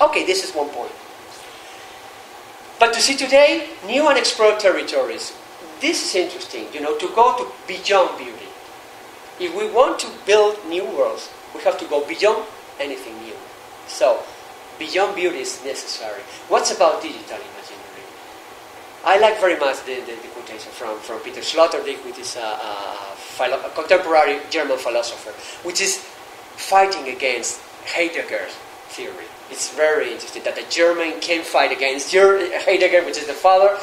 Okay, this is one point. But to see today, new and explored territories. This is interesting, to go to beyond beauty. If we want to build new worlds, we have to go beyond anything new. So, beyond beauty is necessary. What's about digital imaginary? I like very much the quotation from Peter Sloterdijk, which is a contemporary German philosopher, which is fighting against Heidegger's theory. It's very interesting that a German can fight against Heidegger, which is the father,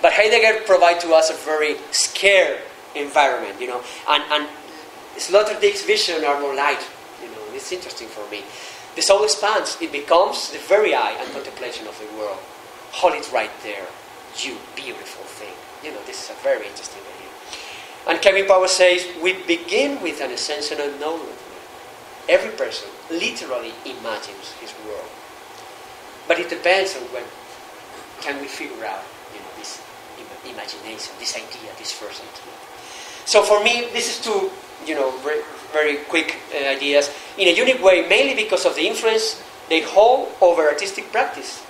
but Heidegger provides to us a very scared environment, and Sloterdijk's vision are more light, it's interesting for me. The soul expands, it becomes the very eye and contemplation of the world. Hold it right there, you beautiful thing. This is a very interesting idea. And Kevin Powell says, we begin with an essential knowledge. Every person literally imagines his world. But it depends on when can we figure out, this imagination, this idea, this first idea. So for me, this is two, very quick ideas, in a unique way, mainly because of the influence they hold over artistic practice.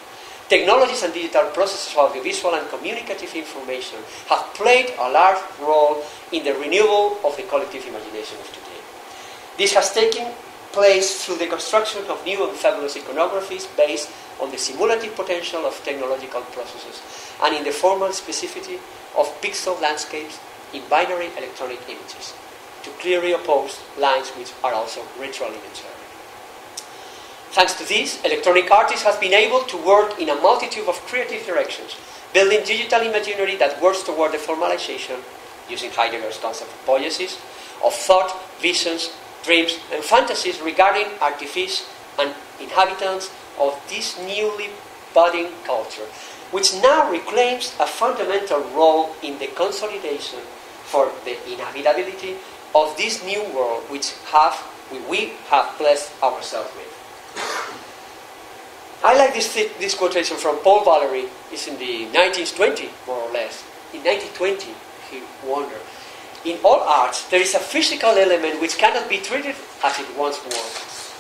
Technologies and digital processes of audiovisual and communicative information have played a large role in the renewal of the collective imagination of today. This has taken place through the construction of new and fabulous iconographies based on the simulative potential of technological processes and in the formal specificity of pixel landscapes in binary electronic images, to clearly oppose lines which are also retroalimentary. Thanks to this, electronic artists have been able to work in a multitude of creative directions, building digital imaginary that works toward the formalization, using Heidegger's concept of poiesis, of thought, visions, dreams and fantasies regarding artifice and inhabitants of this newly budding culture, which now reclaims a fundamental role in the consolidation for the inhabitability of this new world which we have blessed ourselves with. I like this quotation from Paul Valéry. It's in the 1920, more or less. In 1920, he wondered, in all arts, there is a physical element which cannot be treated as it once was,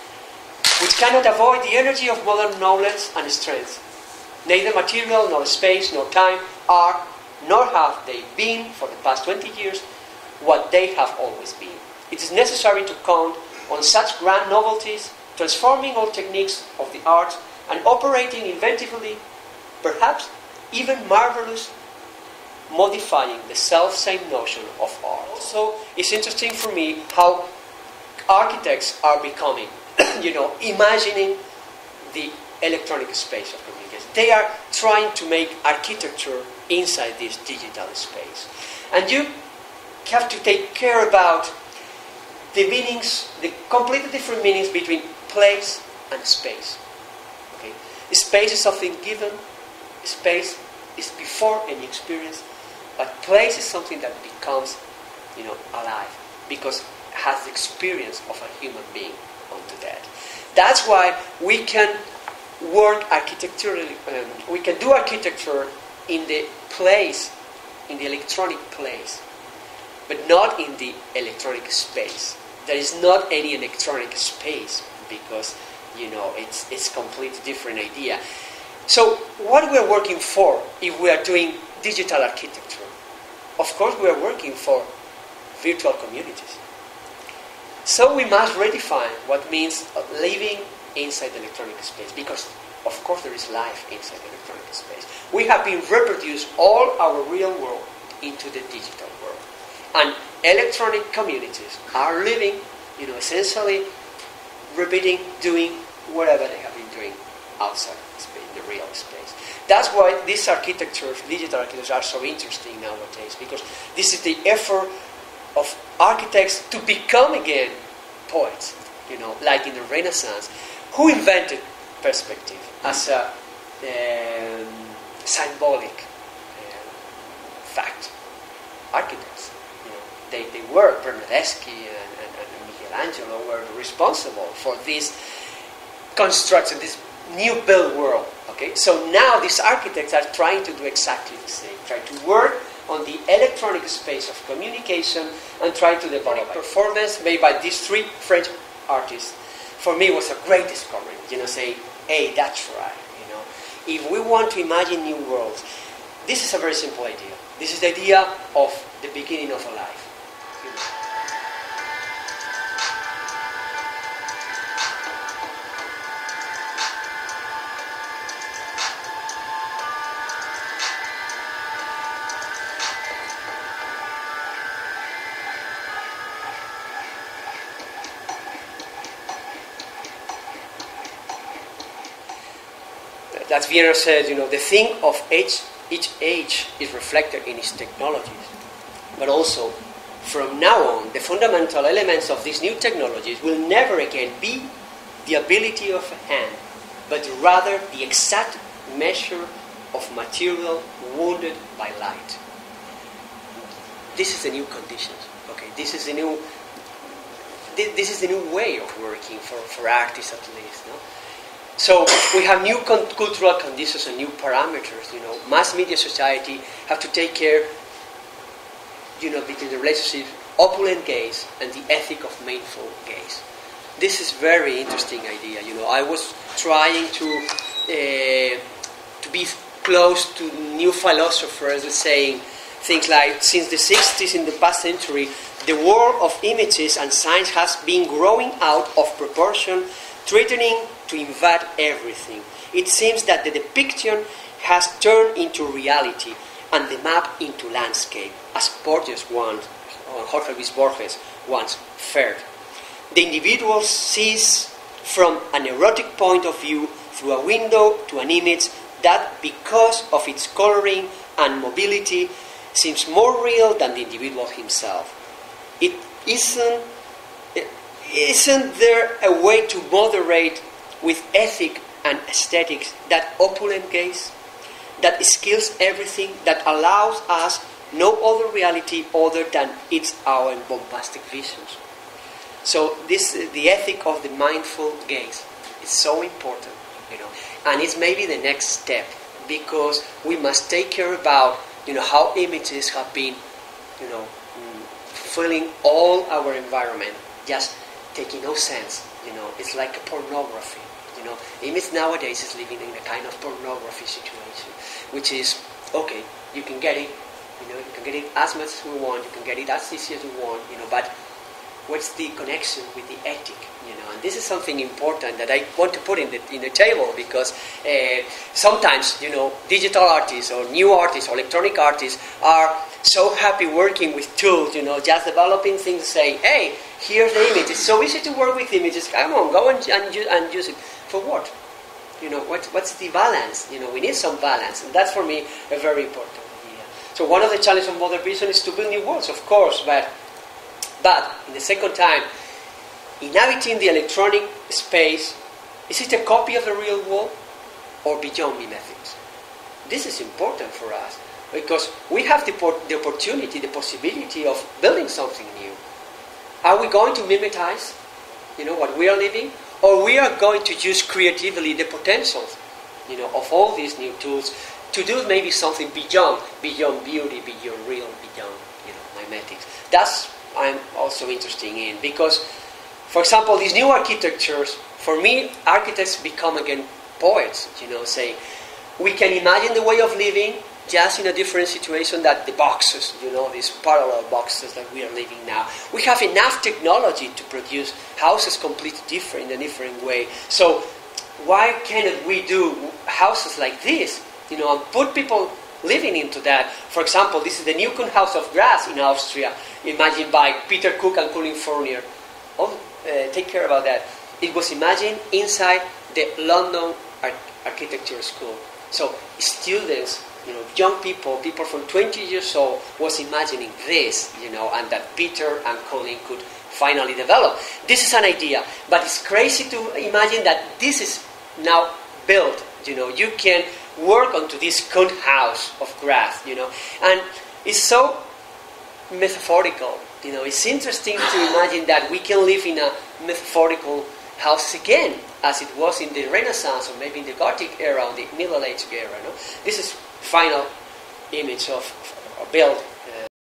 which cannot avoid the energy of modern knowledge and strength. Neither material, nor space, nor time are, nor have they been, for the past 20 years, what they have always been. It is necessary to count on such grand novelties, transforming all techniques of the arts and operating inventively, perhaps even marvelous, modifying the self-same notion of art. Also, it's interesting for me how architects are becoming, imagining the electronic space of communication. They are trying to make architecture inside this digital space. And you have to take care about the meanings, the completely different meanings between place and space. Okay? Space is something given, space is before any experience, but place is something that becomes, alive, because it has the experience of a human being onto that. That's why we can work architecturally, we can do architecture in the place, in the electronic place, but not in the electronic space. There is not any electronic space because, it's a completely different idea. So what we are working for if we are doing digital architecture? Of course we are working for virtual communities. So we must redefine what means living inside the electronic space, because of course there is life inside the electronic space. We have been reproduced all our real world into the digital world. And electronic communities are living, essentially repeating, doing whatever they have been doing outside space, the real space. That's why these architectures, digital architectures, are so interesting nowadays, because this is the effort of architects to become again poets, like in the Renaissance, who invented perspective as a symbolic fact. Architects, they were, Bernardeschi and Michelangelo were responsible for this construction, this new built world. Okay, so now these architects are trying to do exactly the same, try to work on the electronic space of communication and try to develop a performance made by these three French artists. For me, was a great discovery. Say hey, that's right. If we want to imagine new worlds, this is a very simple idea. This is the idea of the beginning of a life. As Vienna said, the thing of each age is reflected in its technologies. But also, from now on, the fundamental elements of these new technologies will never again be the ability of a hand, but rather the exact measure of material wounded by light. This is the new conditions. Okay, this is the new way of working for artists, at least. No? So we have new cultural conditions and new parameters. Mass media society have to take care, between the relationship opulent gaze and the ethic of mindful gaze. This is very interesting idea. I was trying to be close to new philosophers saying things like, since the 60s in the past century, the world of images and signs has been growing out of proportion, threatening to invade everything. It seems that the depiction has turned into reality and the map into landscape, as Jorge Luis Borges once feared. The individual sees from an erotic point of view through a window to an image that, because of its coloring and mobility, seems more real than the individual himself. Isn't there a way to moderate with ethic and aesthetics that opulent gaze, that skills everything, that allows us no other reality other than its our bombastic visions? So the ethic of the mindful gaze is so important, and it's maybe the next step, because we must take care about, how images have been, filling all our environment, just taking no sense. It's like a pornography. Image nowadays is living in a kind of pornography situation, which is, okay, you can get it, you can get it as much as you want, you can get it as easy as you want, but what's the connection with the ethic, and this is something important that I want to put in the table, because sometimes, digital artists or new artists or electronic artists are so happy working with tools, just developing things, saying, hey, here's the image, it's so easy to work with images, come on, go and use it. For what? What's the balance? We need some balance, and that's for me a very important idea. So one of the challenges of modern vision is to build new worlds, of course, but in the second time, inhabiting the electronic space, is it a copy of the real world or beyond mimetics? This is important for us, because we have the opportunity, the possibility of building something new. Are we going to mimetize, what we are living? Or we are going to use creatively the potentials, of all these new tools to do maybe something beyond beauty, beyond real, beyond, mimetics. That's I'm also interested in, because, for example, these new architectures, for me, architects become again poets, saying, we can imagine the way of living just in a different situation than the boxes, these parallel boxes that we are living now. We have enough technology to produce houses completely different, in a different way. So why cannot we do houses like this, and put people living into that? For example, this is the new House of Grass in Austria, imagined by Peter Cook and Colin Fournier. Take care about that. It was imagined inside the London Architecture School. So students, young people from 20 years old was imagining this, and that Peter and Colin could finally develop. This is an idea, but it's crazy to imagine that this is now built. You can work onto this house of grass, and it's so metaphorical. It's interesting to imagine that we can live in a metaphorical house again, as it was in the Renaissance, or maybe in the Gothic era, or the Middle Age era. This is final image of a build